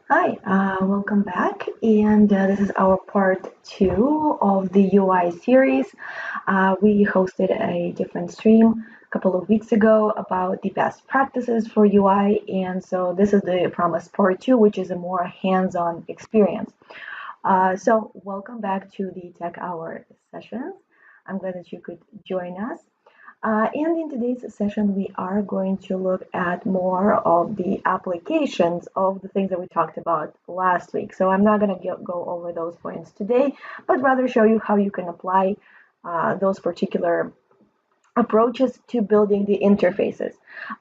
Hi, welcome back. And this is our part two of the UI series. We hosted a different stream a couple of weeks ago about the best practices for UI. And so this is the promised part two, which is a more hands-on experience. So welcome back to the Tech Hour sessions. I'm glad that you could join us. And in today's session, we are going to look at more of the applications of the things that we talked about last week. So I'm not going to go over those points today, but rather show you how you can apply those particular approaches to building the interfaces.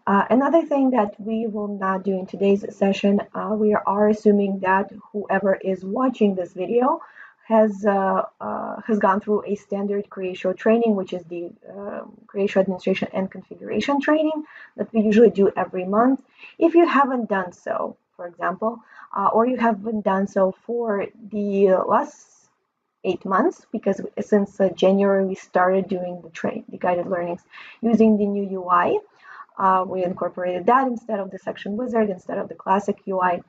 Another thing that we will not do in today's session, we are assuming that whoever is watching this video has gone through a standard Creatio training, which is the Creatio administration and configuration training that we usually do every month. If you haven't done so, for example, or you haven't done so for the last 8 months, because since January we started doing the guided learnings using the new UI. We incorporated that instead of the section wizard, instead of the classic UI.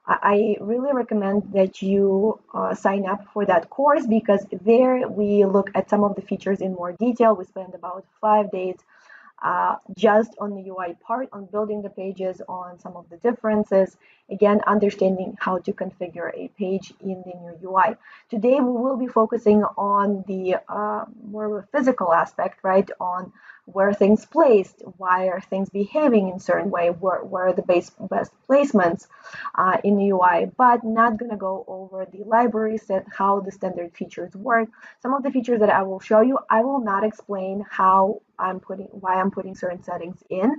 I really recommend that you sign up for that course, because there we look at some of the features in more detail. We spend about 5 days just on the UI part, on building the pages, on some of the differences, again, understanding how to configure a page in the new UI. Today, we will be focusing on the more of a physical aspect, right? On where are things placed, why are things behaving in a certain way, where are the best placements in the UI, but not going to go over the libraries and how the standard features work. Some of the features that I will show you, I will not explain why I'm putting certain settings in,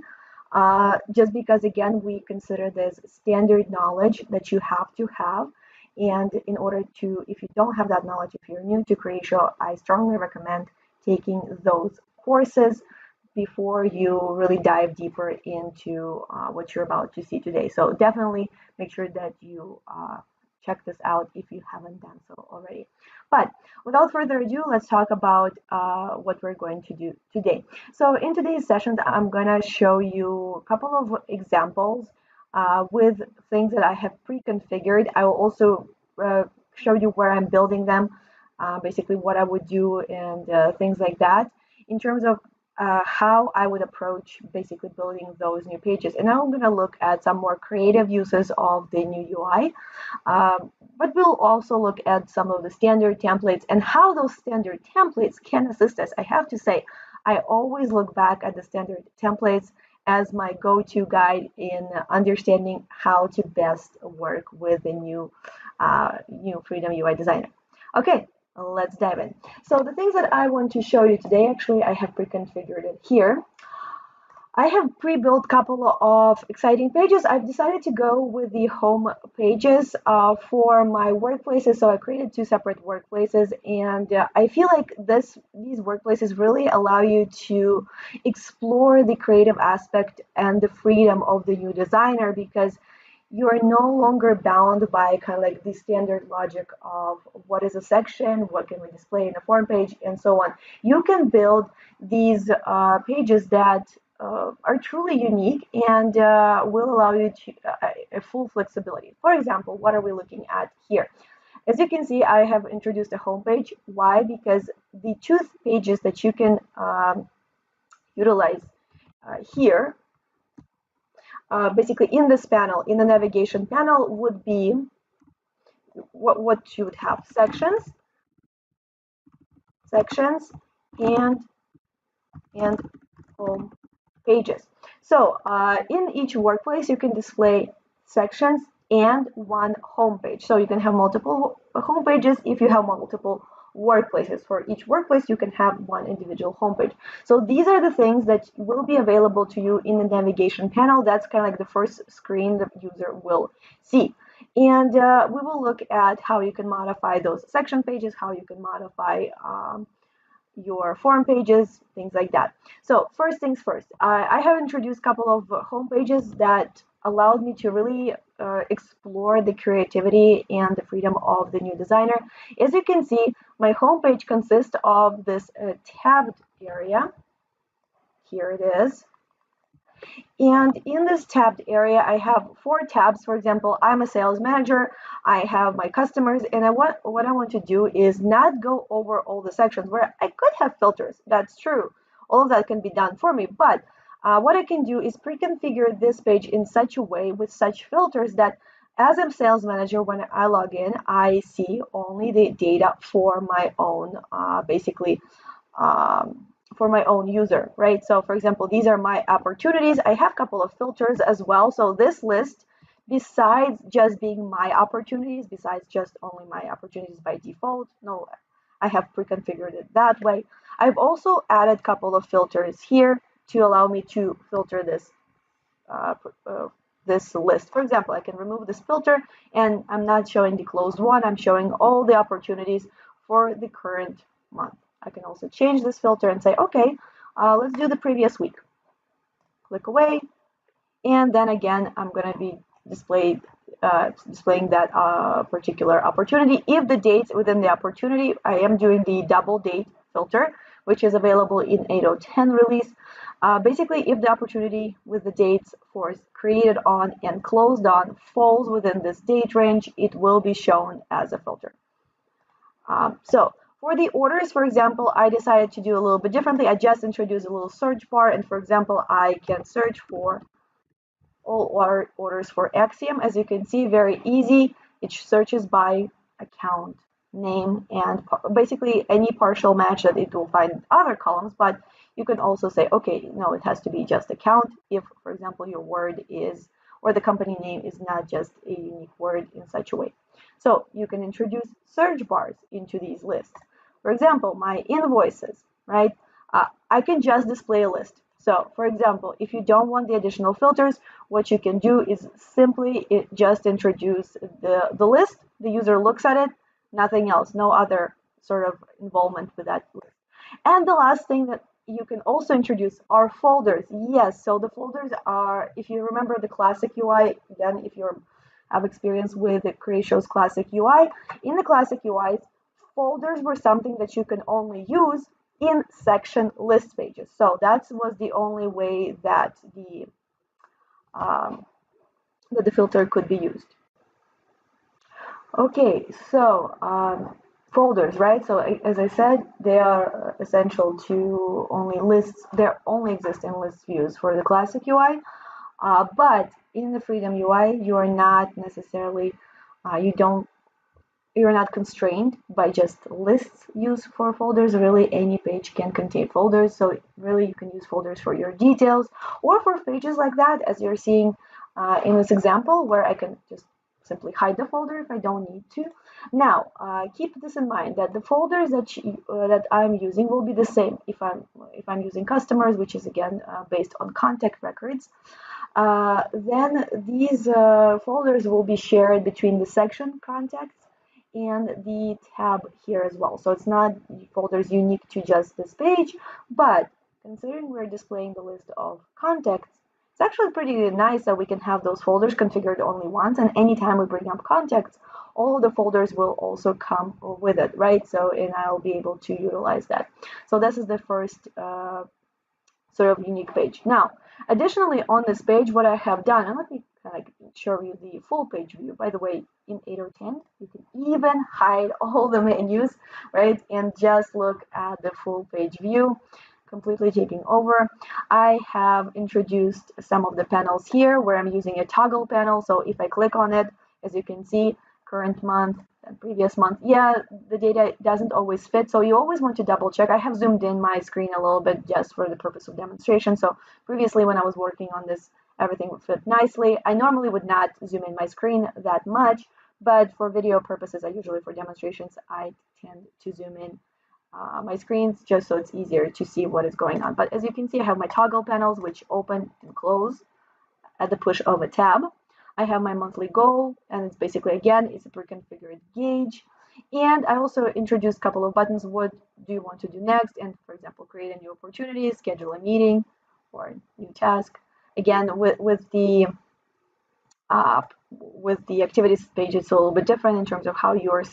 just because, again, we consider this standard knowledge that you have to have. And in order to, if you don't have that knowledge, if you're new to Creatio, I strongly recommend taking those courses before you really dive deeper into what you're about to see today. So definitely make sure that you check this out if you haven't done so already. But without further ado, let's talk about what we're going to do today. So in today's sessions, I'm going to show you a couple of examples with things that I have pre-configured. I will also show you where I'm building them, basically what I would do and things like that in terms of how I would approach basically building those new pages. And now I'm going to look at some more creative uses of the new UI. But we'll also look at some of the standard templates and how those standard templates can assist us. I have to say, I always look back at the standard templates as my go-to guide in understanding how to best work with the new Freedom UI Designer. Okay, let's dive in. So the things that I want to show you today, actually, I have pre-configured it here. I have pre-built a couple of exciting pages. I've decided to go with the home pages for my workplaces. So I created two separate workplaces, and I feel like these workplaces really allow you to explore the creative aspect and the freedom of the new designer, because you are no longer bound by kind of like the standard logic of what is a section, what can we display in a form page, and so on. You can build these pages that are truly unique and will allow you to a full flexibility. For example, what are we looking at here? As you can see, I have introduced a home page. Why? Because the two pages that you can utilize here, basically in this panel, in the navigation panel, would be what you would have: sections, and home pages. So in each workplace, you can display sections and one home page. So you can have multiple home pages if you have multiple workplaces. For each workplace, you can have one individual homepage. So these are the things that will be available to you in the navigation panel. That's kind of like the first screen the user will see. And we will look at how you can modify those section pages, how you can modify your form pages, things like that. So first things first, I have introduced a couple of home pages that allowed me to really explore the creativity and the freedom of the new designer. As you can see, my home page consists of this tabbed area. Here it is. And in this tabbed area, I have 4 tabs. For example, I'm a sales manager. I have my customers, and what I want to do is not go over all the sections where I could have filters. That's true. All of that can be done for me. But what I can do is pre-configure this page in such a way with such filters that as a sales manager, when I log in, I see only the data for my own, basically, um, for my own user, right? So for example, these are my opportunities. I have a couple of filters as well. So this list, besides just being my opportunities, besides just only my opportunities by default, no, I have pre-configured it that way. I've also added a couple of filters here to allow me to filter uh, uh, this list. For example, I can remove this filter and I'm not showing the closed one. I'm showing all the opportunities for the current month. I can also change this filter and say, okay, let's do the previous week. Click away. And then again, I'm going to be displaying that particular opportunity. If the dates within the opportunity, I am doing the double date filter, which is available in 8.0.10 release. Basically, if the opportunity with the dates for created on and closed on falls within this date range, it will be shown as a filter. So for the orders, for example, I decided to do a little bit differently. I just introduced a little search bar, and for example, I can search for all orders for Axiom. As you can see, very easy. It searches by account name and basically any partial match that it will find other columns, but you can also say, okay, no, it has to be just account if, for example, your word is, or the company name is not just a unique word in such a way. So you can introduce search bars into these lists. For example, my invoices, right? I can just display a list. So for example, if you don't want the additional filters, what you can do is simply just introduce the list. The user looks at it, nothing else, no other sort of involvement with that list. And the last thing that you can also introduce are folders. Yes, so the folders are, if you remember the classic UI, again, if you have experience with Creatio's classic UI, in the classic UIs, folders were something that you can only use in section list pages. So that was the only way that um, the filter could be used. Okay, so folders, right? So as I said, they are essential to only lists. They only exist in list views for the classic UI. But in the Freedom UI, you are not necessarily, you don't you're not constrained by just lists used for folders. Really, any page can contain folders. So really, you can use folders for your details or for pages like that, as you're seeing in this example, where I can just simply hide the folder if I don't need to. Now, keep this in mind that the folders that I'm using will be the same if I'm using customers, which is again based on contact records. Then these folders will be shared between the section contacts and the tab here as well. So it's not folders unique to just this page, but considering we're displaying the list of contacts, it's actually pretty nice that we can have those folders configured only once, and anytime we bring up contacts, all of the folders will also come with it, right? So, and I'll be able to utilize that. So this is the first sort of unique page. Now, additionally on this page, what I have done, and let me kind of show you the full page view. By the way, in 8.0.10, you can even hide all the menus, right? And just look at the full page view, completely taking over. I have introduced some of the panels here where I'm using a toggle panel. So if I click on it, as you can see, current month and previous month, yeah, the data doesn't always fit. So you always want to double check. I have zoomed in my screen a little bit just for the purpose of demonstration. So previously when I was working on this, everything would fit nicely. I normally would not zoom in my screen that much, but for video purposes, I usually for demonstrations, I tend to zoom in my screens just so it's easier to see what is going on. But as you can see, I have my toggle panels which open and close at the push of a tab. I have my monthly goal, and it's basically, again, it's a pre-configured gauge. And I also introduced a couple of buttons. What do you want to do next? And for example, create a new opportunity, schedule a meeting, or a new task. Again, with the activities page, it's a little bit different in terms of how you're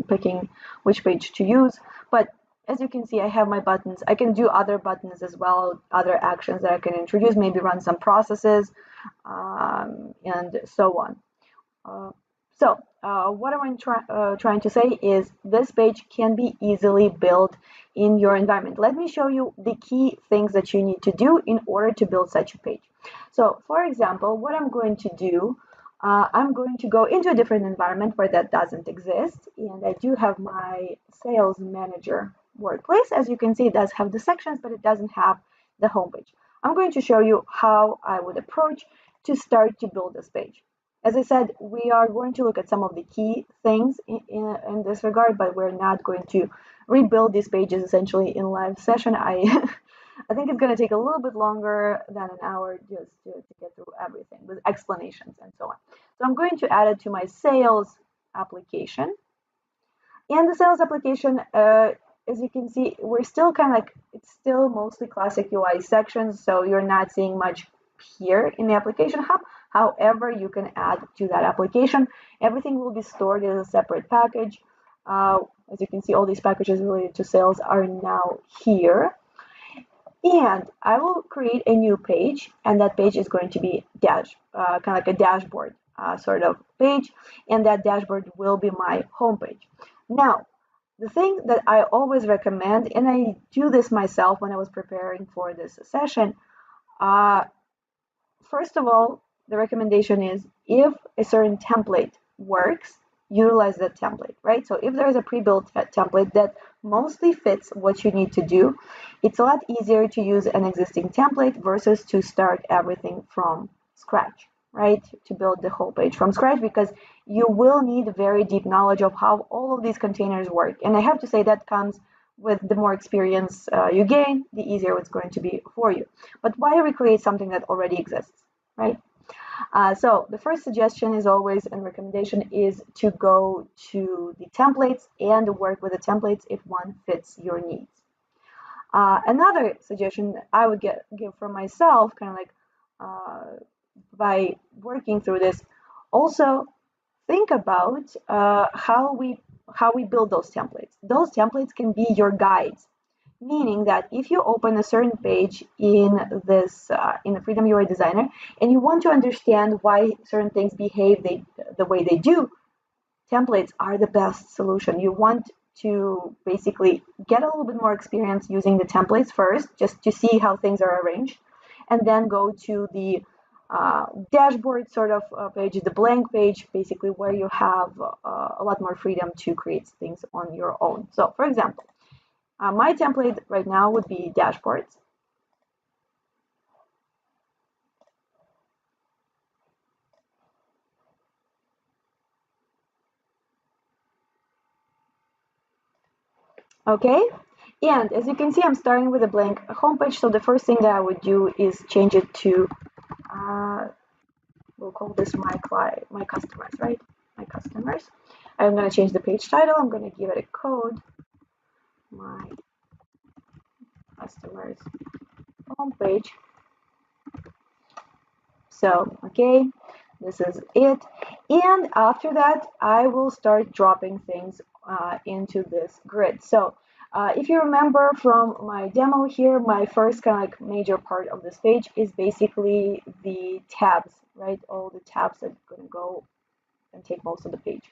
picking which page to use. But as you can see, I have my buttons. I can do other buttons as well, other actions that I can introduce, maybe run some processes, and so on. What I'm trying to say is this page can be easily built in your environment. Let me show you the key things that you need to do in order to build such a page. So, for example, what I'm going to do, I'm going to go into a different environment where that doesn't exist, and I do have my sales manager workplace. As you can see, it does have the sections, but it doesn't have the homepage. I'm going to show you how I would approach to start to build this page. As I said, we are going to look at some of the key things in this regard, but we're not going to rebuild these pages essentially in live session. I think it's going to take a little bit longer than an hour just to get through everything with explanations and so on. So I'm going to add it to my sales application. And the sales application, as you can see, we're still kind of like, it's still mostly classic UI sections, so you're not seeing much here in the application hub. However, you can add to that application. Everything will be stored as a separate package. As you can see, all these packages related to sales are now here. And I will create a new page, and that page is going to be kind of like a dashboard sort of page, and that dashboard will be my homepage. Now, the thing that I always recommend, and I do this myself when I was preparing for this session, first of all, the recommendation is if a certain template works, utilize that template, right? So if there's a pre-built template that mostly fits what you need to do, it's a lot easier to use an existing template versus to start everything from scratch, right? To build the whole page from scratch, because you will need very deep knowledge of how all of these containers work. And I have to say that comes with the more experience you gain, the easier it's going to be for you. But why recreate something that already exists, right? So the first suggestion is always, and recommendation is to go to the templates and work with the templates if one fits your needs. Another suggestion I would give for myself, kind of like by working through this, also think about how we build those templates. Those templates can be your guides, meaning that if you open a certain page in this in the Freedom UI Designer and you want to understand why certain things behave the way they do, templates are the best solution. You want to basically get a little bit more experience using the templates first, just to see how things are arranged, and then go to the dashboard sort of page, the blank page, basically where you have a lot more freedom to create things on your own. So, for example, my template right now would be dashboards. Okay, and as you can see, I'm starting with a blank homepage. So the first thing that I would do is change it to, we'll call this my customers, right? My customers. I'm going to change the page title. I'm going to give it a code. My customers homepage. So, okay, this is it. And after that, I will start dropping things into this grid. So if you remember from my demo here, my first kind of like major part of this page is basically the tabs, right? All the tabs that are going to go and take most of the page.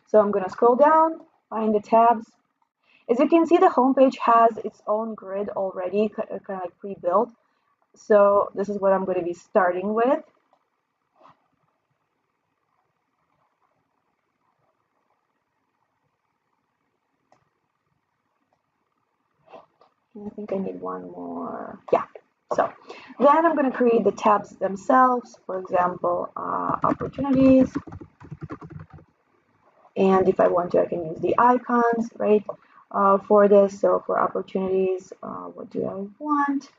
So I'm going to scroll down, find the tabs. As you can see, the homepage has its own grid already, kind of like pre-built. So this is what I'm going to be starting with. I think I need one more. Yeah. So then I'm going to create the tabs themselves. For example, opportunities. And if I want to, I can use the icons, right, for this. So for opportunities, what do I want?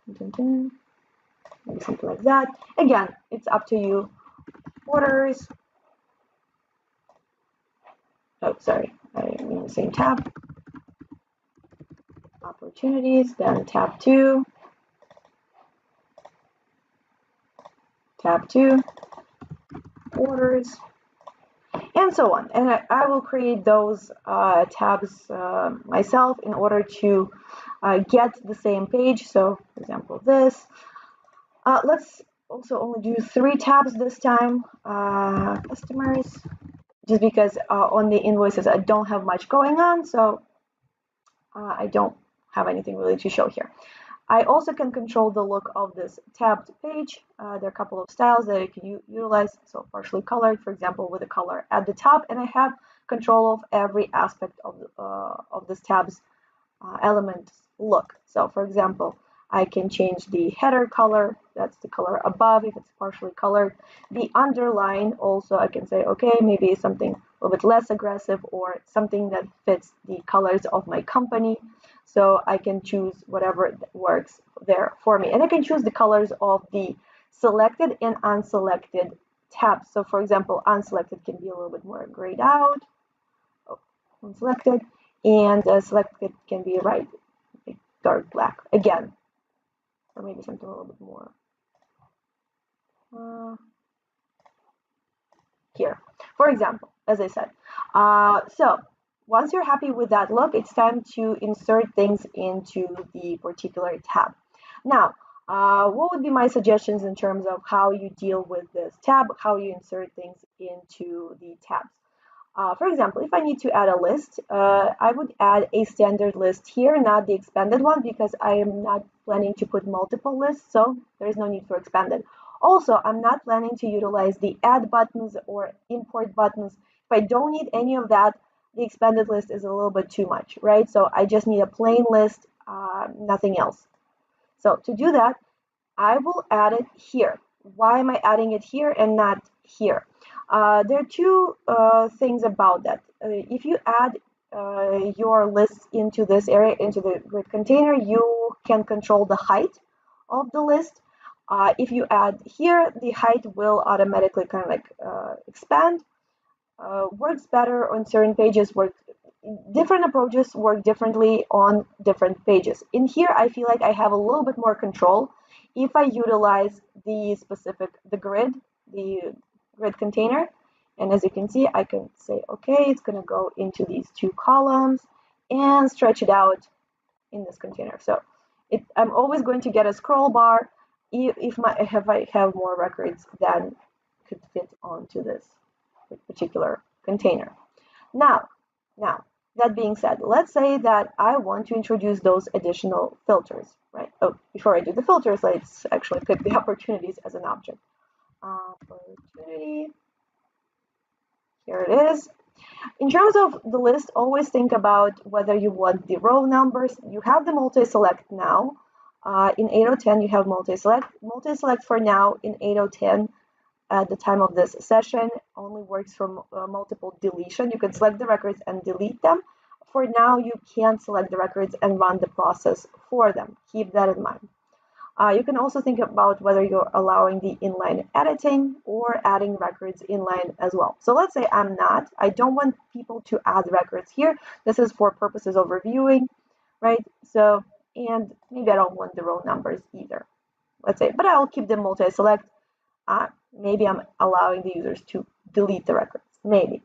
Maybe something like that. Again, it's up to you. Orders. Oh, sorry, I'm in the same tab. Opportunities, then tab 2. Tab 2. Orders. And and so on. And I will create those tabs myself in order to get the same page. So, for example, this. Let's also only do 3 tabs this time. Customers, just because on the invoices I don't have much going on, so I don't have anything really to show here. I also can control the look of this tabbed page. There are a couple of styles that I can utilize. So partially colored, for example, with a color at the top, and I have control of every aspect of this tab's element look. So for example, I can change the header color, that's the color above if it's partially colored. The underline also I can say, okay, maybe something a little bit less aggressive or something that fits the colors of my company. So I can choose whatever works there for me. And I can choose the colors of the selected and unselected tabs. So for example, unselected can be a little bit more grayed out, unselected, and selected can be right, dark black again, or maybe something a little bit more here, for example, as I said. So once you're happy with that look, it's time to insert things into the particular tab. Now, what would be my suggestions in terms of how you deal with this tab, how you insert things into the tabs? For example, if I need to add a list, I would add a standard list here, not the expanded one, because I am not planning to put multiple lists, so there is no need for expanded. Also, I'm not planning to utilize the add buttons or import buttons. If I don't need any of that, the expanded list is a little bit too much, right? So I just need a plain list, nothing else. So to do that, I will add it here. Why am I adding it here and not here? There are two things about that. If you add your lists into this area, into the grid container, you can control the height of the list. If you add here, the height will automatically kind of like expand. Works better on certain pages, different approaches work differently on different pages. In here, I feel like I have a little bit more control if I utilize the grid, the grid container. And as you can see, I can say, okay, it's going to go into these 2 columns and stretch it out in this container. So I'm always going to get a scroll bar if I have more records than could fit onto this particular container. Now, that being said, let's say that I want to introduce those additional filters, right? Oh, before I do the filters, let's actually pick the opportunities as an object. Opportunity, here it is. In terms of the list, always think about whether you want the row numbers. You have the multi-select now. In 8.0.10, you have multi-select. Multi-select for now in 8.0.10 at the time of this session only works for multiple deletion. You can select the records and delete them. For now, you can't select the records and run the process for them. Keep that in mind. You can also think about whether you're allowing the inline editing or adding records inline as well. So let's say I don't want people to add records here. This is for purposes of reviewing, right? So, and maybe I don't want the row numbers either. Let's say, but I'll keep them multi-select. Maybe I'm allowing the users to delete the records, maybe.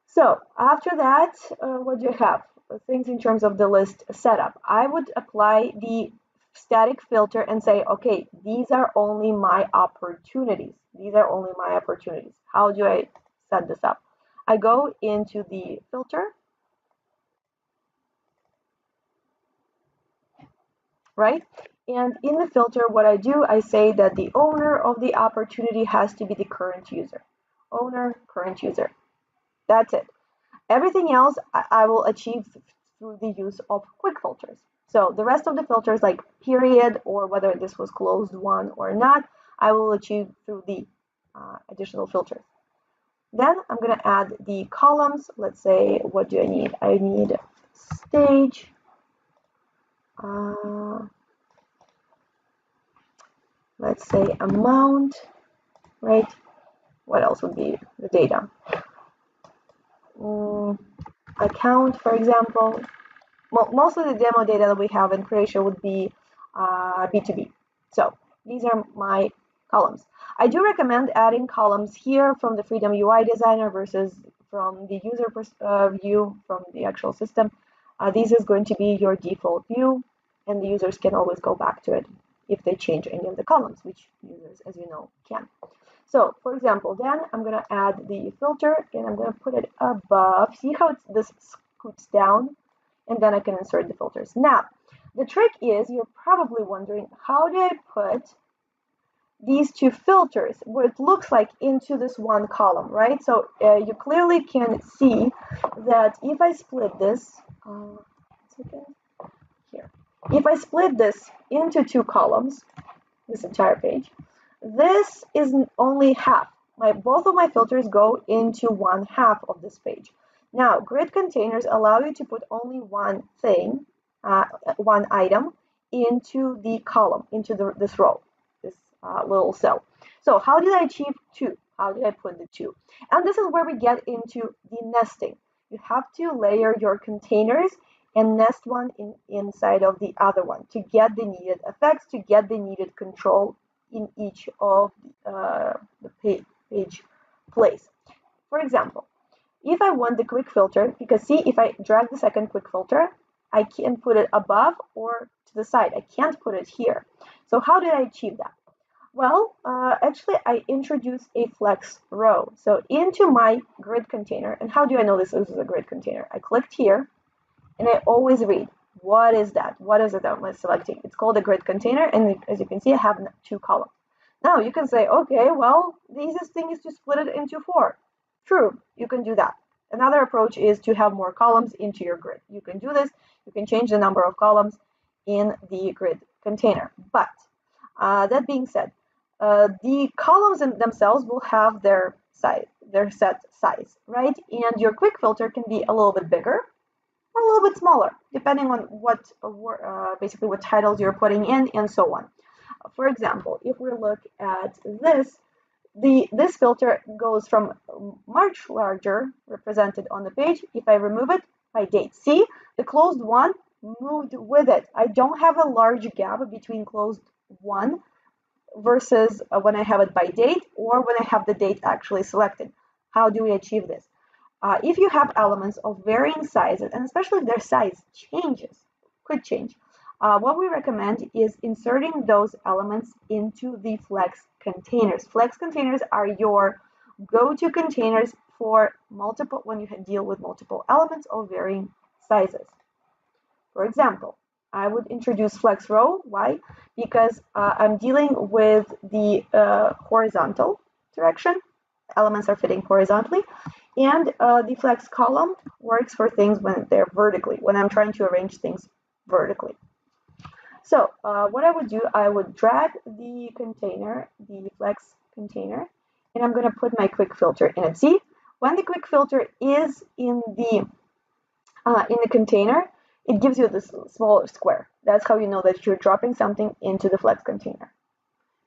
So after that, what do you have? Things in terms of the list setup. I would apply the static filter and say, okay, these are only my opportunities. These are only my opportunities. How do I set this up? I go into the filter, right? And in the filter, what I do, I say that the owner of the opportunity has to be the current user. Owner, current user. That's it. Everything else I will achieve through the use of quick filters. So the rest of the filters, like period or whether this was closed one or not, I will achieve through the additional filters. Then I'm going to add the columns. Let's say, what do I need? I need stage. Let's say amount, right? What else would be the data? Account, for example. Well, most of the demo data that we have in Creatio would be B2B. So these are my columns. I do recommend adding columns here from the Freedom UI designer versus from the user view from the actual system. This is going to be your default view, and the users can always go back to it if they change any of the columns, which users, as you know, can. So, for example, then I'm going to add the filter, and I'm going to put it above. See how this scoots down? And then I can insert the filters. Now, the trick is, you're probably wondering, how do I put these two filters, what it looks like, into this one column, right? So you clearly can see that if I split this, here, if I split this into two columns, this entire page, this is only half. Both of my filters go into one half of this page. Now, grid containers allow you to put only one thing, one item, into the column, into this row, this little cell. So how did I achieve two? How did I put the two? And this is where we get into the nesting. You have to layer your containers and nest one inside of the other one to get the needed effects, to get the needed control in each of the page place. For example, if I want the quick filter, because see, if I drag the second quick filter, I can put it above or to the side. I can't put it here. So how did I achieve that? Well, actually, I introduced a flex row. So into my grid container, and how do I know this is a grid container? I clicked here, and I always read, what is that? What is it that I'm selecting? It's called a grid container, and as you can see, I have two columns. Now you can say, okay, well, the easiest thing is to split it into four. True, you can do that. Another approach is to have more columns into your grid. You can do this. You can change the number of columns in the grid container. But that being said, the columns in themselves will have their size, their set size, right? And your quick filter can be a little bit bigger or a little bit smaller, depending on what basically what titles you're putting in and so on. For example, if we look at this, this filter goes from much larger, represented on the page. If I remove it by date, see, the closed one moved with it. I don't have a large gap between closed one versus when I have it by date or when I have the date actually selected. How do we achieve this? If you have elements of varying sizes, and especially if their size changes, could change, what we recommend is inserting those elements into the flex containers. Flex containers are your go-to containers for multiple, when you deal with multiple elements of varying sizes. For example, I would introduce flex row. Why? Because I'm dealing with the horizontal direction. Elements are fitting horizontally. And the flex column works for things when they're vertically, when I'm trying to arrange things vertically. So what I would do, I would drag the container, the flex container, and I'm going to put my quick filter in it. See, when the quick filter is in the container, it gives you this smaller square. That's how you know that you're dropping something into the flex container.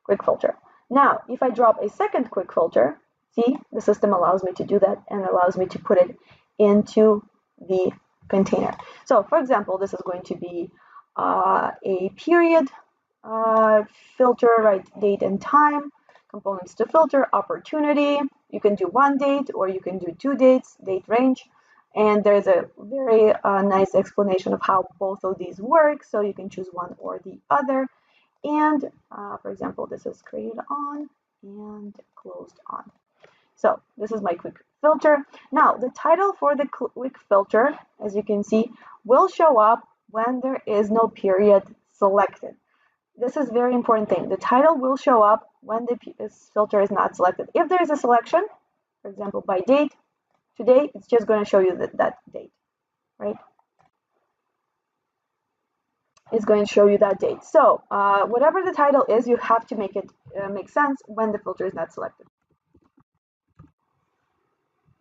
Quick filter. Now, if I drop a second quick filter, see, the system allows me to do that and allows me to put it into the container. So, for example, this is going to be a period filter, right? Date and time, components to filter, opportunity. You can do one date or you can do two dates, date range. And there's a very nice explanation of how both of these work. So you can choose one or the other. And for example, this is created on and closed on. So this is my quick filter. Now, the title for the quick filter, as you can see, will show up when there is no period selected. This is a very important thing. The title will show up when the filter is not selected. If there is a selection, for example, by date, today, it's just going to show you that date, right? It's going to show you that date. So whatever the title is, you have to make it make sense when the filter is not selected.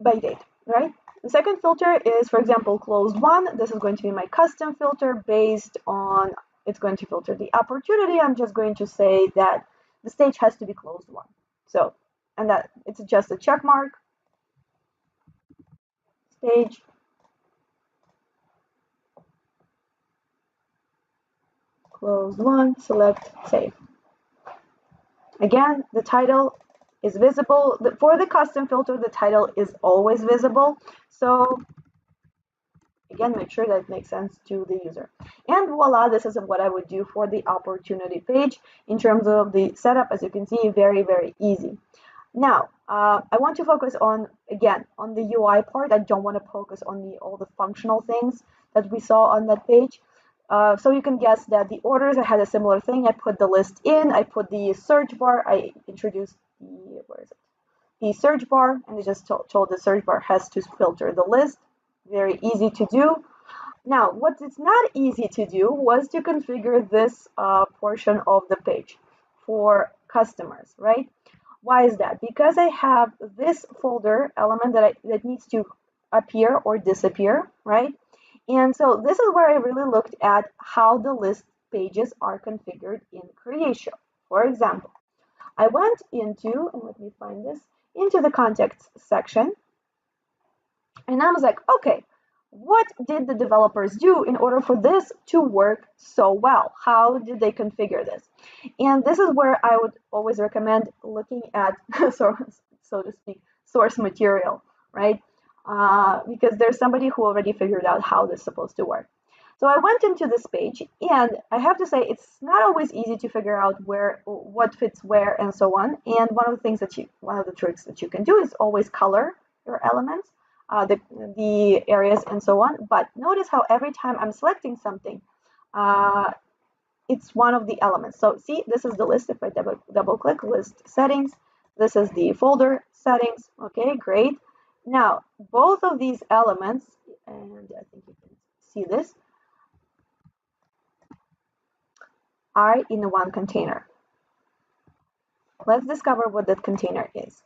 By date, right? The second filter is, for example, closed one. This is going to be my custom filter based on, it's going to filter the opportunity. I'm just going to say that the stage has to be closed one. So, and that it's just a check mark, stage, closed one, select, save. Again, the title is visible. For the custom filter, the title is always visible. So again, make sure that it makes sense to the user. And voila, this is what I would do for the opportunity page. In terms of the setup, as you can see, very, very easy. Now, I want to focus on, again, on the UI part. I don't want to focus on all the functional things that we saw on that page. So you can guess that the orders, I had a similar thing. I put the list in, I put the search bar, I introduced the, where is it? The search bar, and I just told the search bar has to filter the list. Very easy to do. Now, what is not easy to do was to configure this portion of the page for customers, right? Why is that? Because I have this folder element that needs to appear or disappear, right? And so this is where I really looked at how the list pages are configured in Creatio. For example, I went into, and let me find this, into the context section, and I was like, okay, what did the developers do in order for this to work so well? How did they configure this? And this is where I would always recommend looking at, so to speak, source material, right? Because there's somebody who already figured out how this is supposed to work. So I went into this page, and I have to say it's not always easy to figure out what fits where and so on. And one of the tricks that you can do is always color your elements. The areas and so on. But notice how every time I'm selecting something, it's one of the elements. So see, this is the list. If I double click list settings, this is the folder settings. Okay, great. Now, both of these elements, and I think you can see this, are in one container. Let's discover what that container is.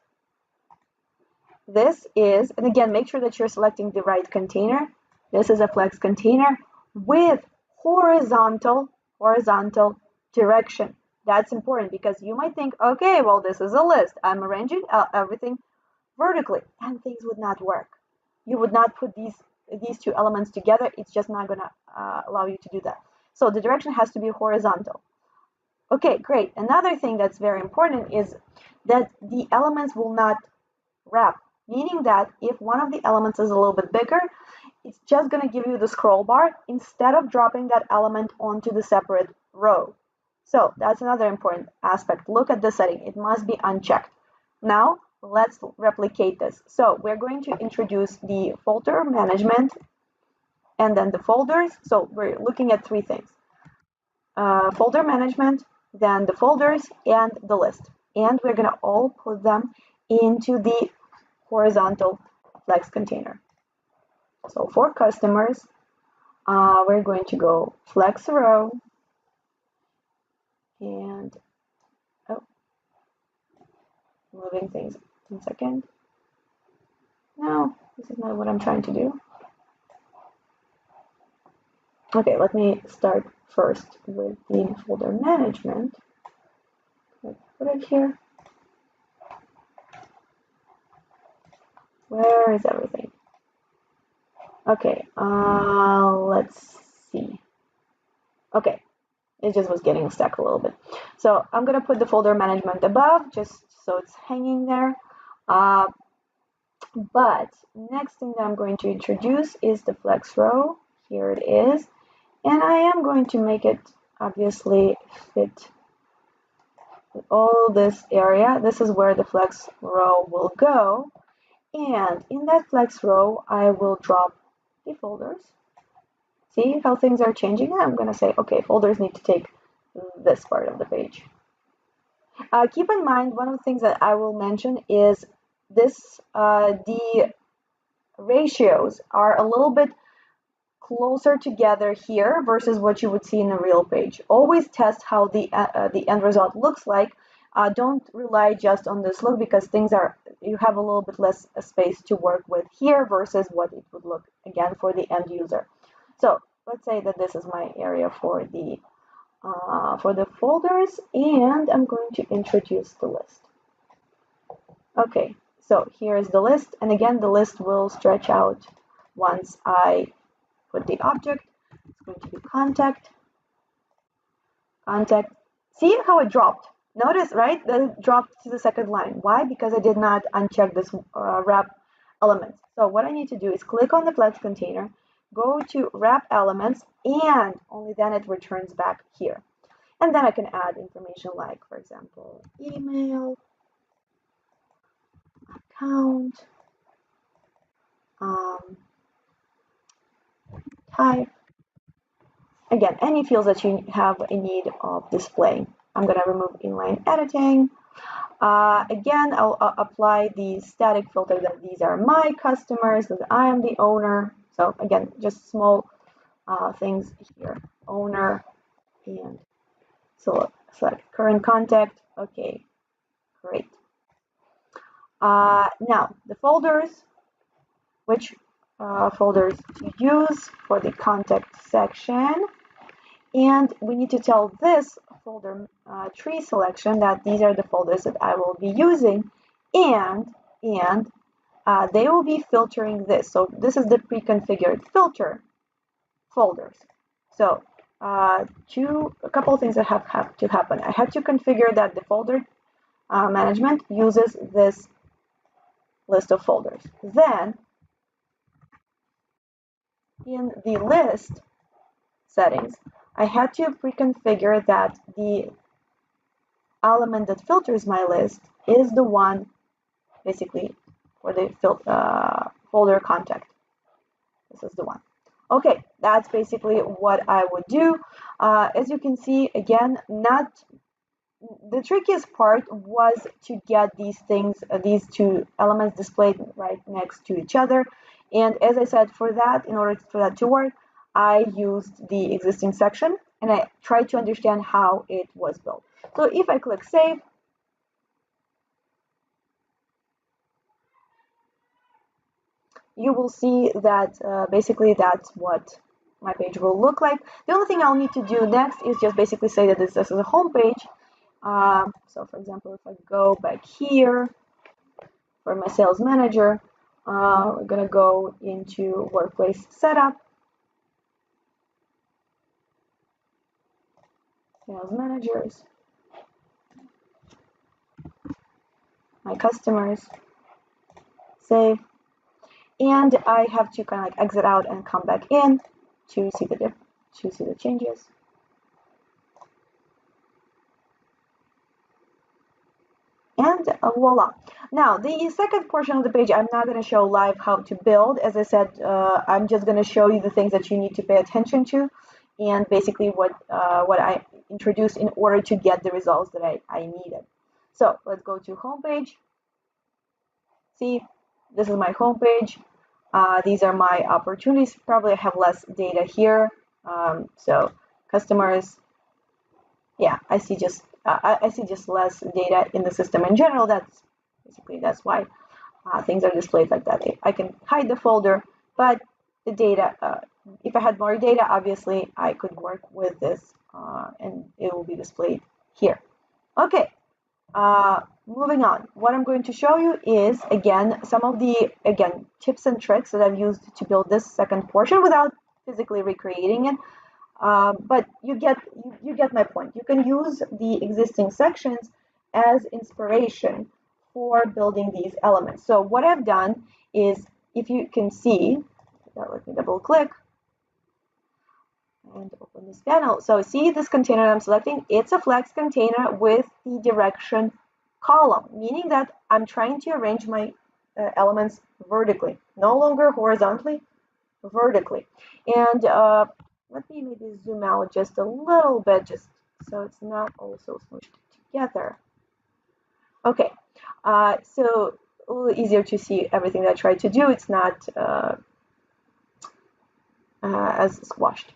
This is, and again, make sure that you're selecting the right container. This is a Flex container with horizontal direction. That's important because you might think, okay, well, this is a list. I'm arranging everything vertically, and things would not work. You would not put these two elements together. It's just not going to allow you to do that. So the direction has to be horizontal. Okay, great. Another thing that's very important is that the elements will not wrap, meaning that if one of the elements is a little bit bigger, it's just going to give you the scroll bar instead of dropping that element onto the separate row. So that's another important aspect. Look at the setting. It must be unchecked. Now, let's replicate this. So we're going to introduce the folder management and then the folders. So we're looking at three things. Folder management, then the folders, and the list. And we're going to all put them into the horizontal Flex container. So for customers, we're going to go Flex row, and moving things 1 second. No, this is not what I'm trying to do. Okay, let me start first with the folder management. Let's put it here. Where is everything? Okay, let's see. Okay, it just was getting stuck a little bit. So I'm gonna put the folder management above, just so it's hanging there. But next thing that I'm going to introduce is the Flex row. Here it is. And I am going to make it obviously fit all this area. This is where the Flex row will go. And in that Flex row, I will drop the folders. See how things are changing? I'm going to say, okay, folders need to take this part of the page. Keep in mind, one of the things that I will mention is this, the ratios are a little bit closer together here versus what you would see in a real page. Always test how the end result looks like. Don't rely just on this look because you have a little bit less space to work with here versus what it would look again for the end user. So let's say that this is my area for the folders, and I'm going to introduce the list. Okay, so here is the list, and again the list will stretch out once I put the object. It's going to be contact. See how it dropped? Notice, right, that it dropped to the second line. Why? Because I did not uncheck this wrap elements. So what I need to do is click on the flex container, go to wrap elements, and only then it returns back here. And then I can add information like, for example, email, account, um, type. Again, any fields that you have a need of displaying. I'm going to remove inline editing. Again, I'll apply the static filter that these are my customers, that I am the owner. So again, just small things here. Owner and select current contact. Okay, great. Now, the folders, which folders to use for the contact section. And we need to tell this folder tree selection that these are the folders that I will be using, and they will be filtering this. So this is the pre-configured filter folders. So a couple of things that have to happen. I had to configure that the folder management uses this list of folders. Then in the list settings, I had to pre-configure that the element that filters my list is the one basically for the folder contact. This is the one. Okay, that's basically what I would do. As you can see, again, not the trickiest part was to get these things, these two elements displayed right next to each other. And as I said, for that, in order for that to work, I used the existing section and I tried to understand how it was built. So if I click save, you will see that basically that's what my page will look like. The only thing I'll need to do next is just basically say that this is a home page. So for example, if I go back here for my sales manager, we're gonna go into workplace setup, sales managers, my customers, save, and I have to kind of like exit out and come back in to see the changes. And voila. Now, the second portion of the page, I'm not going to show live how to build. As I said, I'm just going to show you the things that you need to pay attention to and basically what I introduced in order to get the results that I needed. So let's go to homepage. See, this is my homepage. These are my opportunities. Probably I have less data here. So customers, yeah, I see just less data in the system in general. That's why things are displayed like that. I can hide the folder, but the data, if I had more data, obviously I could work with this and it will be displayed here. Okay, moving on. What I'm going to show you is, again, some of the, tips and tricks that I've used to build this second portion without physically recreating it. But you get my point. You can use the existing sections as inspiration for building these elements. So what I've done is, if you can see, let me double click and open this panel. So see this container I'm selecting, it's a flex container with the direction column, meaning that I'm trying to arrange my elements vertically, no longer horizontally, vertically. And let me maybe zoom out just a little bit, just so it's not also smushed together. Okay, so a little easier to see everything that I tried to do. It's not as squashed.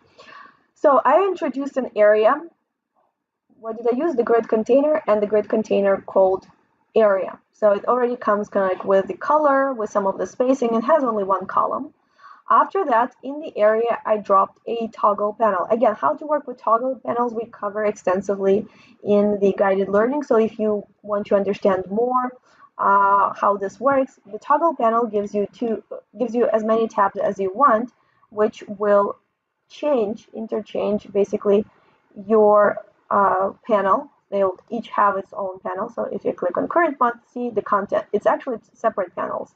So I introduced an area. What did I use? The grid container and the grid container called area. So it already comes kind of like with the color, with some of the spacing, and has only one column. After that, in the area, I dropped a toggle panel. Again, how to work with toggle panels we cover extensively in the guided learning. So if you want to understand more how this works, the toggle panel gives you as many tabs as you want, which will interchange basically your panel They'll each have its own panel. So if you click on current month, see the content. It's actually separate panels.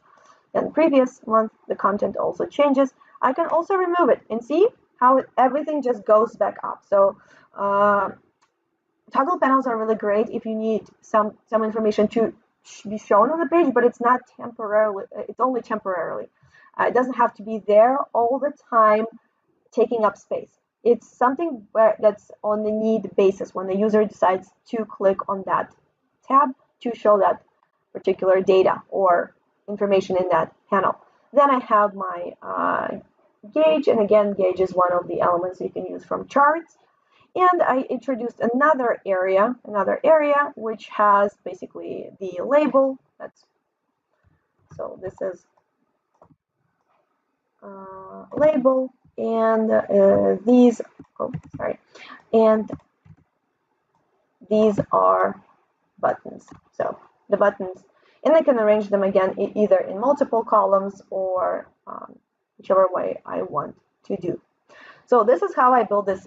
And previous month, the content also changes. I can also remove it and see how everything just goes back up. So toggle panels are really great if you need some information to be shown on the page, but it's not temporarily. It's only temporarily. It doesn't have to be there all the time, taking up space. It's something that's on the need basis when the user decides to click on that tab to show that particular data or information in that panel. Then I have my gauge, and again, gauge is one of the elements you can use from charts. And I introduced another area which has basically the label. So this is label, and and these are buttons. So the buttons, and I can arrange them again either in multiple columns or whichever way I want to do. So this is how I build this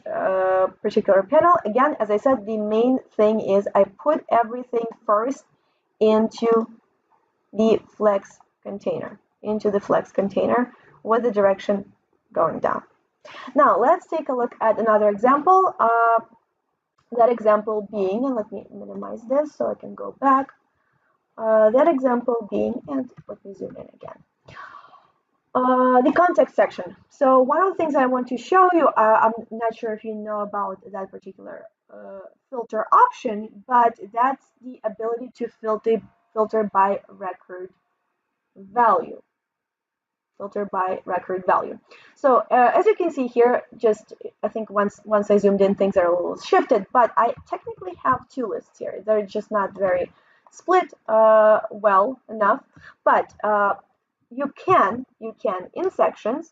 particular panel. Again, as I said, the main thing is I put everything first into the flex container, with the direction going down. Now let's take a look at another example. That example being, and let me minimize this so I can go back. That example being, and let me zoom in again. The context section. So one of the things I want to show you, I'm not sure if you know about that particular filter option, but that's the ability to filter by record value. So as you can see here, I think once I zoomed in, things are a little shifted, but I technically have two lists here. They're just not very split well enough, but you can in sections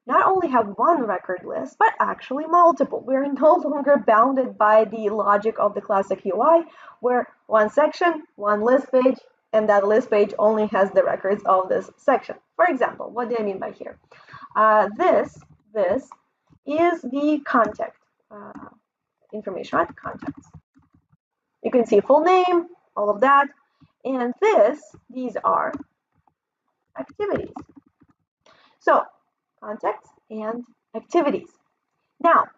not only have one record list, but actually multiple. We're no longer bounded by the logic of the classic UI, where one section, one list page, and that list page only has the records of this section. For example, what do I mean by here? This is the contact information, right? Contacts. You can see full name, all of that, and these are activities. So contacts and activities. Now,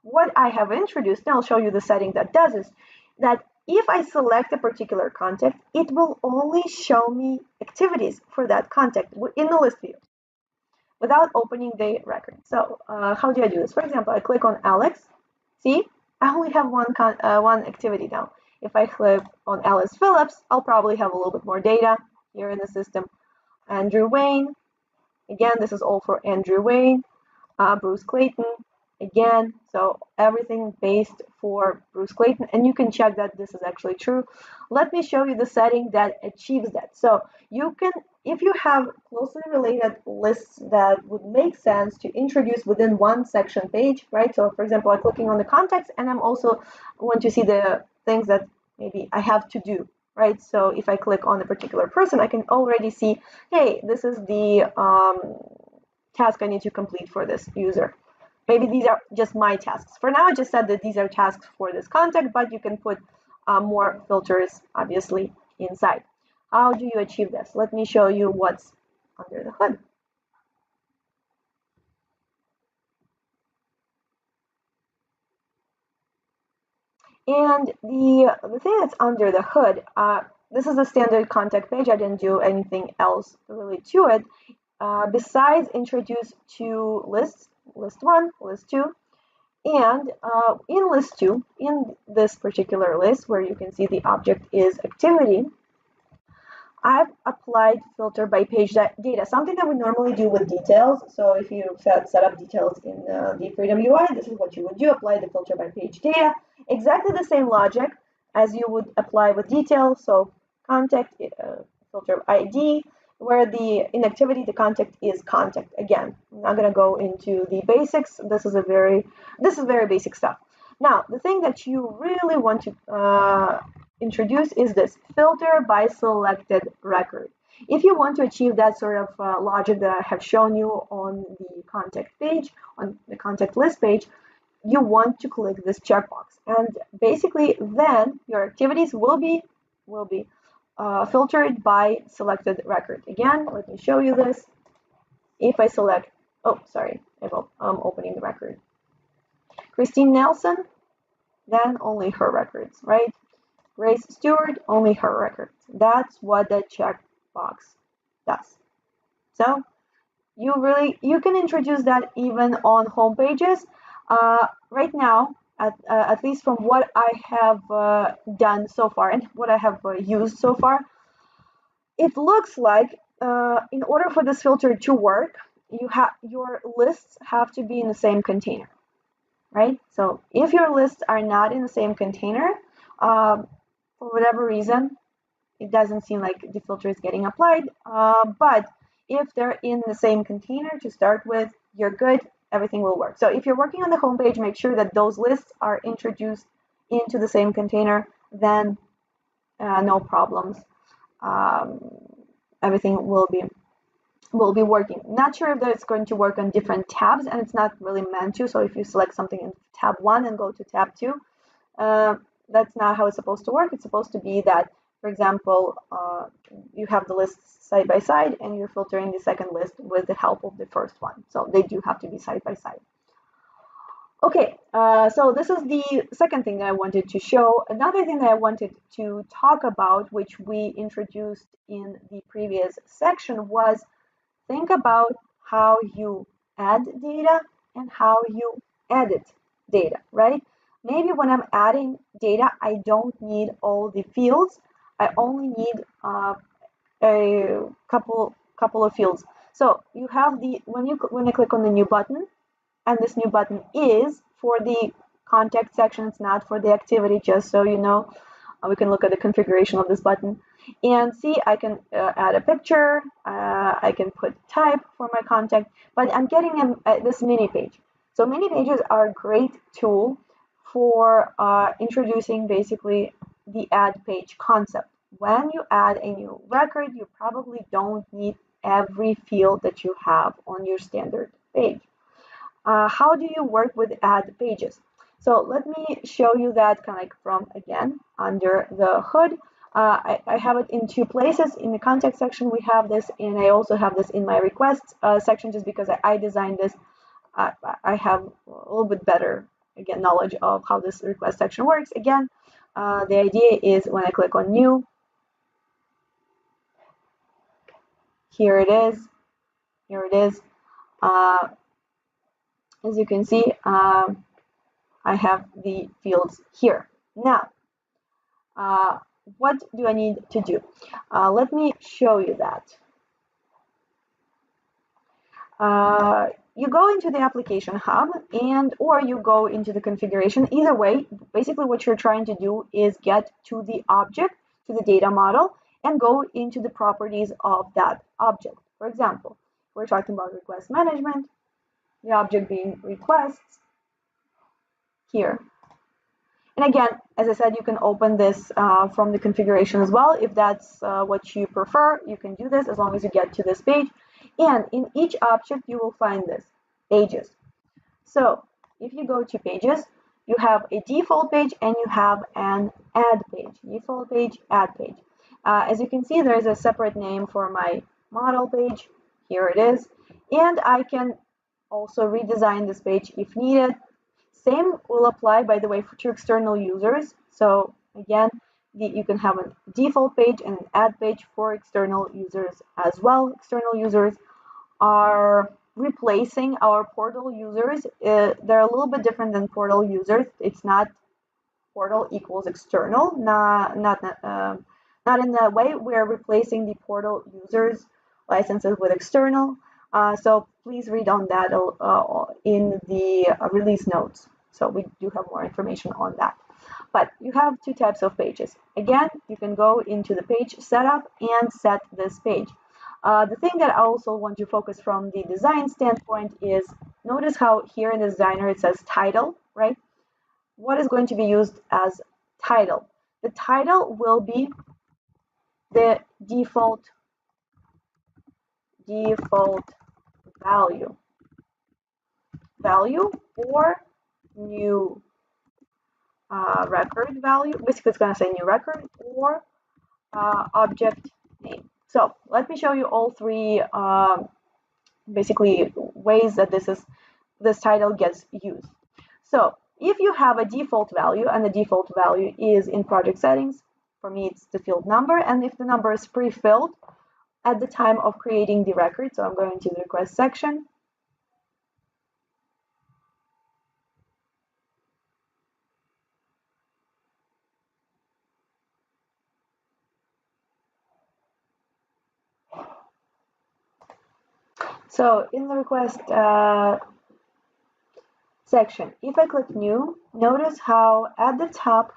what I have introduced, and I'll show you the setting that does is that if I select a particular contact, it will only show me activities for that contact in the list view without opening the record. So how do I do this? For example, I click on Alex. See, I only have one activity now. If I click on Alice Phillips, I'll probably have a little bit more data here in the system. Andrew Wayne. Again, this is all for Andrew Wayne. Bruce Clayton. Again, so everything based for Bruce Clayton, and you can check that this is actually true. Let me show you the setting that achieves that. So you can, if you have closely related lists that would make sense to introduce within one section page, right? So for example, I'm clicking on the context, and I'm also want to see the things that maybe I have to do, right? So if I click on a particular person, I can already see, hey, this is the task I need to complete for this user. Maybe these are just my tasks. For now, I just said that these are tasks for this contact, but you can put more filters, obviously, inside. How do you achieve this? Let me show you what's under the hood. And the thing that's under the hood, this is a standard contact page. I didn't do anything else really to it. Besides introduce two lists, list 1, list 2, and in list 2, in this particular list where you can see the object is activity, I've applied filter by page data, something that we normally do with details. So if you set up details in the Freedom UI, this is what you would do, apply the filter by page data. Exactly the same logic as you would apply with details. So contact, filter ID, where in activity, the contact is contact. Again, I'm not going to go into the basics. This is very basic stuff. Now, the thing that you really want to introduce is this filter by selected record. If you want to achieve that sort of logic that I have shown you on the contact page, on the contact list page, you want to click this checkbox, and basically then your activities will be filtered by selected record. Again, let me show you this. If I select, oh, sorry, I'm opening the record. Christine Nelson, then only her records, right? Grace Stewart, only her records. That's what the checkbox does. So you can introduce that even on home pages. Right now, at least from what I have done so far and what I have used so far, it looks like in order for this filter to work, your lists have to be in the same container, right? So if your lists are not in the same container, for whatever reason, it doesn't seem like the filter is getting applied. But if they're in the same container to start with, you're good, everything will work. So if you're working on the home page, make sure that those lists are introduced into the same container, then no problems. Um, Everything will be working. Not sure if that's going to work on different tabs, and it's not really meant to. So if you select something in tab 1 and go to tab 2, that's not how it's supposed to work. It's supposed to be that, for example, you have the lists side by side and you're filtering the second list with the help of the first one. So they do have to be side by side. Okay, so this is the second thing that I wanted to show. Another thing that I wanted to talk about, which we introduced in the previous section, was think about how you add data and how you edit data, right? Maybe when I'm adding data, I don't need all the fields. I only need a couple of fields. So you have the when I click on the new button, and this new button is for the contact section. It's not for the activity, just so you know. We can look at the configuration of this button and see I can add a picture, I can put type for my contact, but I'm getting this mini page. So mini pages are a great tool for introducing basically the add page concept. When you add a new record, you probably don't need every field that you have on your standard page. How do you work with add pages? So let me show you that kind of like from, again, under the hood. I have it in two places. In the contact section, we have this, and I also have this in my requests section, just because I designed this. I have a little bit better, again, knowledge of how this request section works. Again, the idea is when I click on new, here it is, here it is. As you can see, I have the fields here. Now, what do I need to do? Let me show you that. You go into the application hub or you go into the configuration. Either way, basically what you're trying to do is get to the object, to the data model, and go into the properties of that object. For example, we're talking about request management, the object being requests here. And again, as I said, you can open this from the configuration as well. If that's what you prefer, you can do this as long as you get to this page. And in each object, you will find this, pages. So if you go to pages, you have a default page and you have an add page, default page, add page. As you can see, there's a separate name for my model page. Here it is. And I can also redesign this page if needed. Same will apply, by the way, to external users. So again, you can have a default page and an add page for external users as well. External users are replacing our portal users. They're a little bit different than portal users. It's not portal equals external, not in that way. We're replacing the portal users licenses with external. So please read on that in the release notes. So we do have more information on that. But you have two types of pages. Again, you can go into the page setup and set this page. The thing that I also want to focus from the design standpoint is, notice how here in the designer it says title, right? What is going to be used as title? The title will be the default value or new record value. Basically, it's going to say new record or object name. So let me show you all three basically ways that this title gets used. So if you have a default value and the default value is in project settings, for me it's the field number, and if the number is pre-filled at the time of creating the record, so I'm going to the request section. So in the request section, if I click new, notice how at the top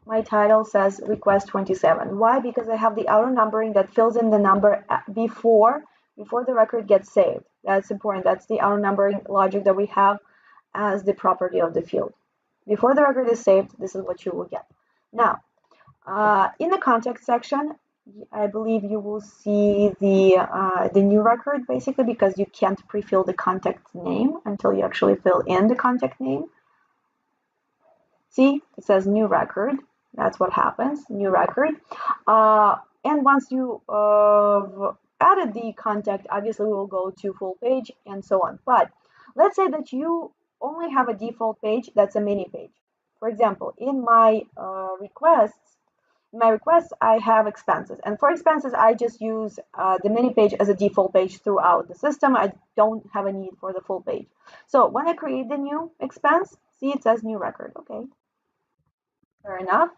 my title says request 27. Why? Because I have the auto numbering that fills in the number before the record gets saved. That's important. That's the auto numbering logic that we have as the property of the field. Before the record is saved, this is what you will get. Now, in the context section, I believe you will see the new record, basically, because you can't pre-fill the contact name until you actually fill in the contact name. See, it says new record. That's what happens, new record. And once you added the contact, obviously we will go to full page and so on. But let's say that you only have a default page that's a mini page. For example, in my requests, I have expenses. And for expenses, I just use the mini page as a default page throughout the system. I don't have a need for the full page. So when I create the new expense, see, it says new record. Okay, fair enough.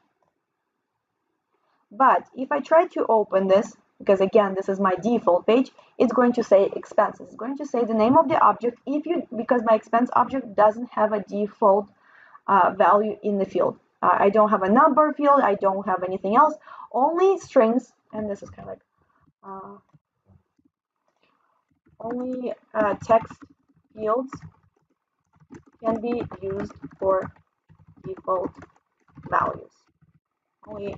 But if I try to open this, because again, this is my default page, it's going to say expenses. It's going to say the name of the object because my expense object doesn't have a default value in the field. I don't have a number field. I don't have anything else. Only strings, and this is kind of like only text fields can be used for default values. Only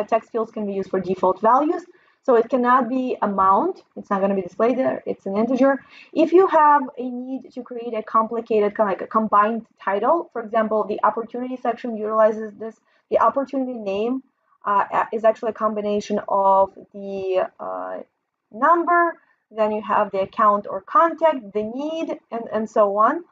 text fields can be used for default values. So it cannot be amount. It's not going to be displayed there. It's an integer. If you have a need to create a complicated, kind of like a combined title, for example, the opportunity section utilizes this. The opportunity name is actually a combination of the number, then you have the account or contact, the need, and so on.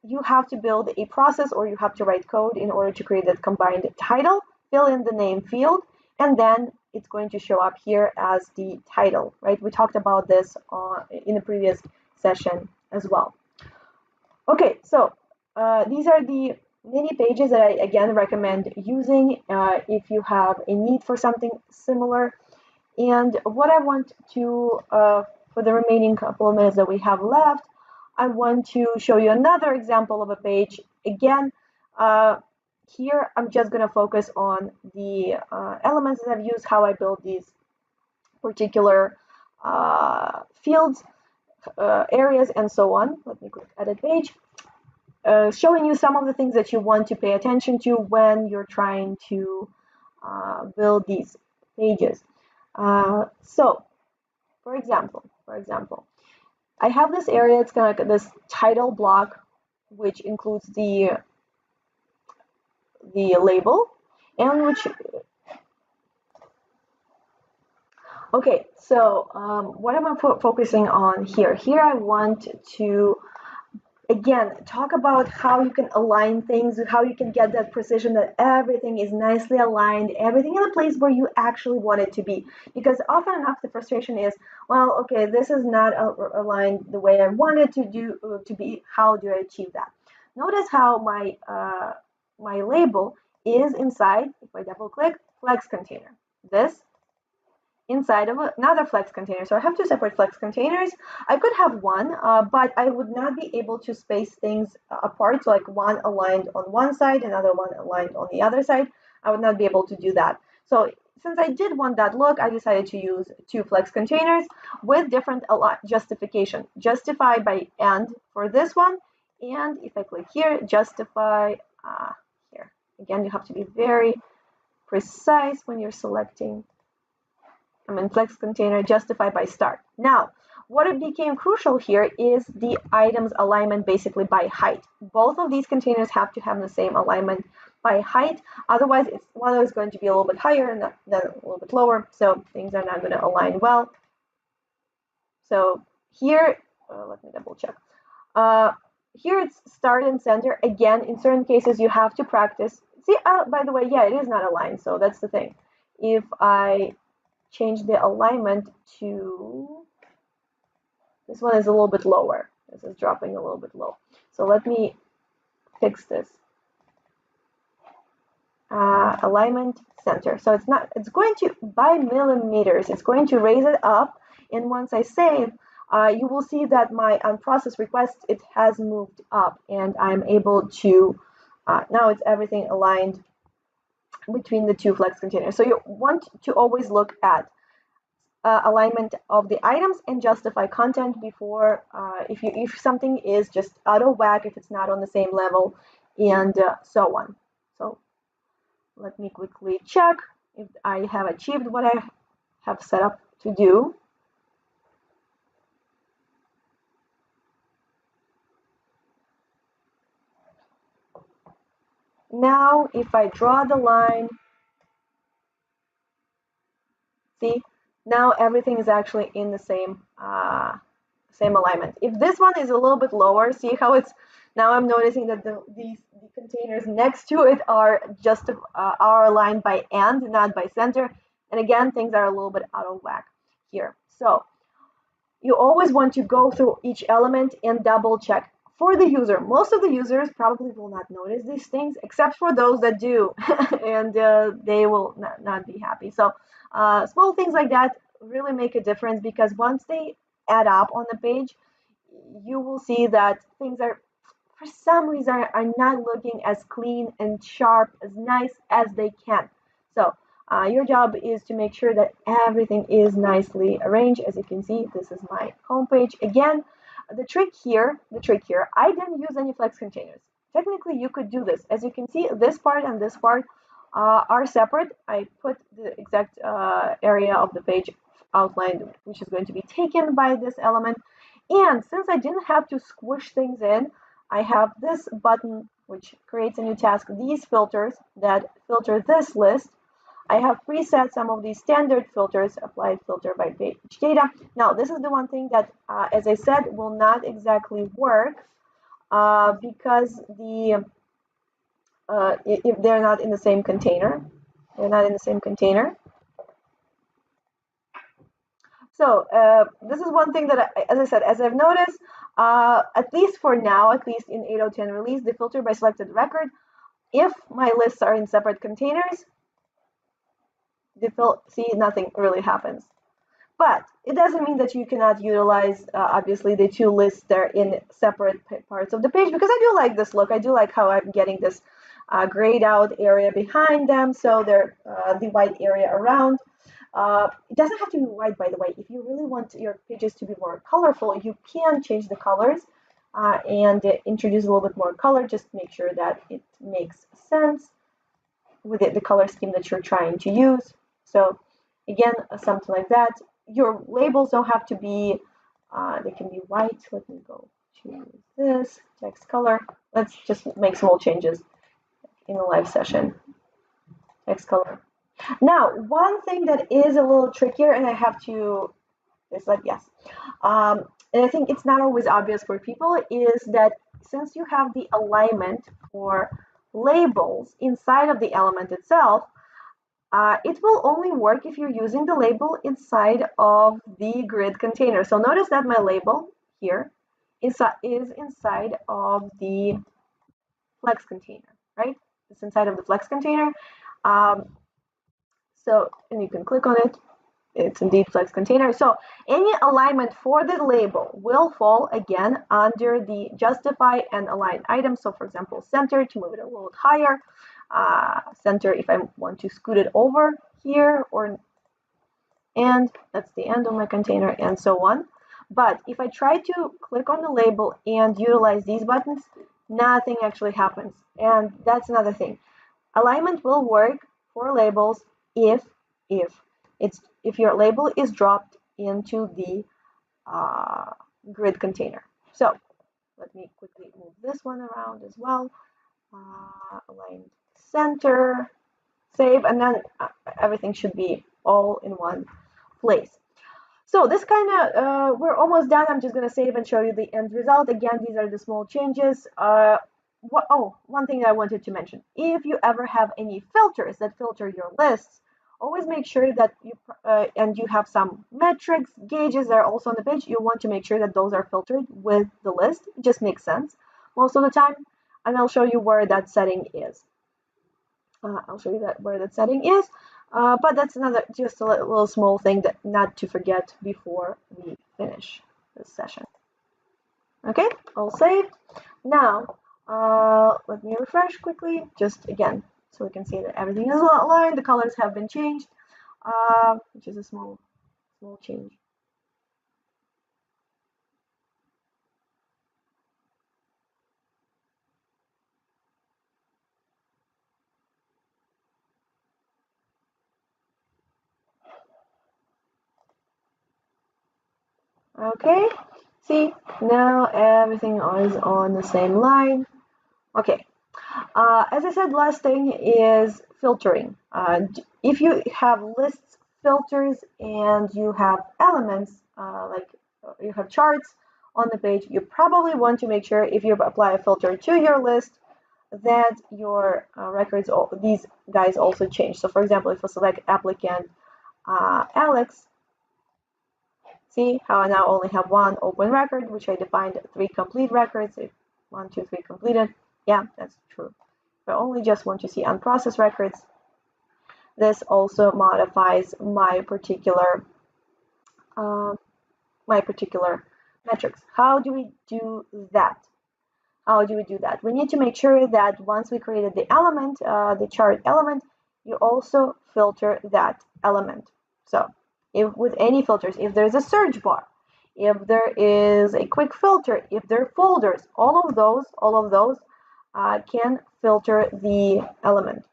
You have to build a process or you have to write code in order to create that combined title, fill in the name field, and then it's going to show up here as the title, right? We talked about this in the previous session as well. Okay, so these are the mini pages that I, again, recommend using if you have a need for something similar. And what I want to, for the remaining couple of minutes that we have left, I want to show you another example of a page. Again, here I'm just going to focus on the elements that I've used, how I build these particular fields, areas, and so on. Let me click edit page. Showing you some of the things that you want to pay attention to when you're trying to build these pages. So, for example, I have this area. It's kind of like this title block, which includes the label, and which. Okay, so what am I focusing on here? Here I want to, again, talk about how you can align things, how you can get that precision that everything is nicely aligned, everything in the place where you actually want it to be. Because often enough, the frustration is, well, okay, this is not aligned the way I want it to be. How do I achieve that? Notice how my my label is inside, if I double click, flex container. This inside of another flex container. So I have two separate flex containers. I could have one, but I would not be able to space things apart. So like one aligned on one side, another one aligned on the other side. I would not be able to do that. So since I did want that look, I decided to use two flex containers with different justification. Justify by and for this one. And if I click here, justify here. Again, you have to be very precise when you're selecting. I'm in flex container, justify by start. Now, What it became crucial here is the item's alignment basically by height. Both of these containers have to have the same alignment by height. Otherwise, one is going to be a little bit higher and then a little bit lower. So things are not going to align well. So here, let me double check. Here it's start and center. Again, in certain cases, you have to practice. See, by the way, yeah, it is not aligned. So that's the thing. If I change the alignment to, this one is a little bit lower. This is dropping a little bit low. So let me fix this. Alignment center. So it's going to, by millimeters, it's going to raise it up. And once I save, you will see that my unprocessed request, it has moved up and I'm able to, now it's everything aligned between the two Flex containers. So you want to always look at alignment of the items and justify content before, if something is just out of whack, if it's not on the same level, and so on. So let me quickly check if I have achieved what I have set up to do. Now, if I draw the line, see, now everything is actually in the same alignment. If this one is a little bit lower, see how it's, now I'm noticing that the containers next to it are just are aligned by end, not by center. And again, things are a little bit out of whack here. So you always want to go through each element and double check. For the user, most of the users probably will not notice these things, except for those that do, and they will not be happy. So small things like that really make a difference, because once they add up on the page, you will see that things are, for some reason, are not looking as clean and sharp, as nice as they can. So your job is to make sure that everything is nicely arranged. As you can see, this is my homepage. Again, the trick here, I didn't use any Flex containers. Technically, you could do this. As you can see, this part and this part are separate. I put the exact area of the page outlined, which is going to be taken by this element. And since I didn't have to squish things in, I have this button which creates a new task, these filters that filter this list. I have preset some of these standard filters, applied filter by page data. Now, this is the one thing that, as I said, will not exactly work because if they're not in the same container. They're not in the same container. So this is one thing that, as I said, as I've noticed, at least for now, at least in 8.0.10 release, the filter by selected record, if my lists are in separate containers, see, nothing really happens. But it doesn't mean that you cannot utilize, obviously, the two lists there in separate parts of the page, because I do like this look. I do like how I'm getting this grayed out area behind them, so they're the white area around. It doesn't have to be white, by the way. If you really want your pages to be more colorful, you can change the colors and introduce a little bit more color. Just make sure that it makes sense with the color scheme that you're trying to use. So again, something like that. Your labels don't have to be, they can be white. Let me go to this text color. Let's just make small changes in a live session. Text color. Now, one thing that is a little trickier, and I have to, it's like, yes, and I think it's not always obvious for people, is that since you have the alignment for labels inside of the element itself, it will only work if you're using the label inside of the grid container. So notice that my label here is inside of the Flex container, right? It's inside of the Flex container. So, and you can click on it. It's indeed Flex container. So any alignment for the label will fall again under the justify and align items. So for example, center to move it a little higher, center if I want to scoot it over here, and that's the end of my container, and so on. But if I try to click on the label and utilize these buttons, nothing actually happens. And that's another thing. Alignment will work for labels if your label is dropped into the grid container. So let me quickly move this one around as well. Align center, save, and then everything should be all in one place. So this kind of, we're almost done. I'm just going to save and show you the end result. Again, these are the small changes. One thing that I wanted to mention. If you ever have any filters that filter your lists, always make sure that and you have some metrics, gauges that are also on the page, you want to make sure that those are filtered with the list. It just makes sense most of the time. And I'll show you where that setting is. Where that setting is. But that's just a little small thing that not to forget before we finish this session. Okay, all saved. Now, let me refresh quickly, just again, so we can see that everything is aligned. The colors have been changed, which is a small change. Okay, see, now everything is on the same line. Okay, as I said, last thing is filtering. If you have lists, filters, and you have elements, like you have charts on the page, you probably want to make sure if you apply a filter to your list that your records, these guys also change. So for example, if I select applicant Alex, see how I now only have one open record, which I defined 3 complete records. If 1, 2, 3 completed, yeah, that's true. But only just want to see unprocessed records. This also modifies my particular metrics. How do we do that? We need to make sure that once we created the element, the chart element, you also filter that element. So if with any filters, if there's a search bar, if there is a quick filter, if there are folders, all of those can filter the element.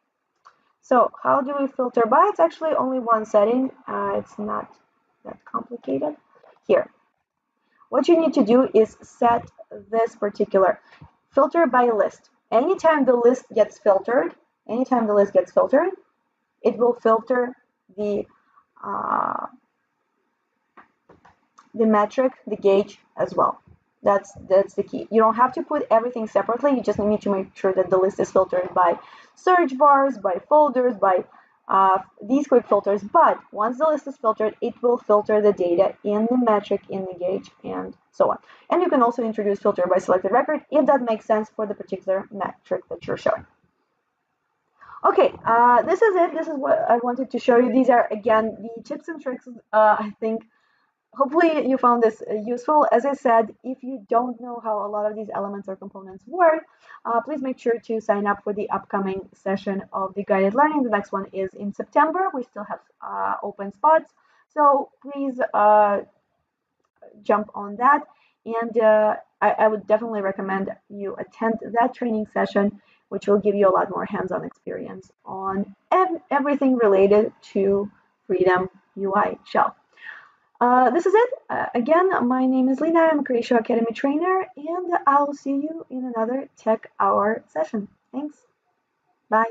So how do we filter by? It's actually only one setting. It's not that complicated. Here, what you need to do is set this particular filter by list. Anytime the list gets filtered, it will filter the metric, the gauge as well. That's the key. You don't have to put everything separately. You just need to make sure that the list is filtered by search bars, by folders, by these quick filters. But once the list is filtered, it will filter the data in the metric, in the gauge, and so on. And you can also introduce filter by selected record if that makes sense for the particular metric that you're showing. Okay, this is it. This is what I wanted to show you. These are, again, the tips and tricks. I think hopefully you found this useful. As I said, if you don't know how a lot of these elements or components work, please make sure to sign up for the upcoming session of the guided learning. The next one is in September. We still have open spots, so please jump on that. And I would definitely recommend you attend that training session, which will give you a lot more hands-on experience on everything related to Freedom UI Shell. This is it. Again, my name is Lena. I'm a Creatio Academy trainer, and I'll see you in another Tech Hour session. Thanks. Bye.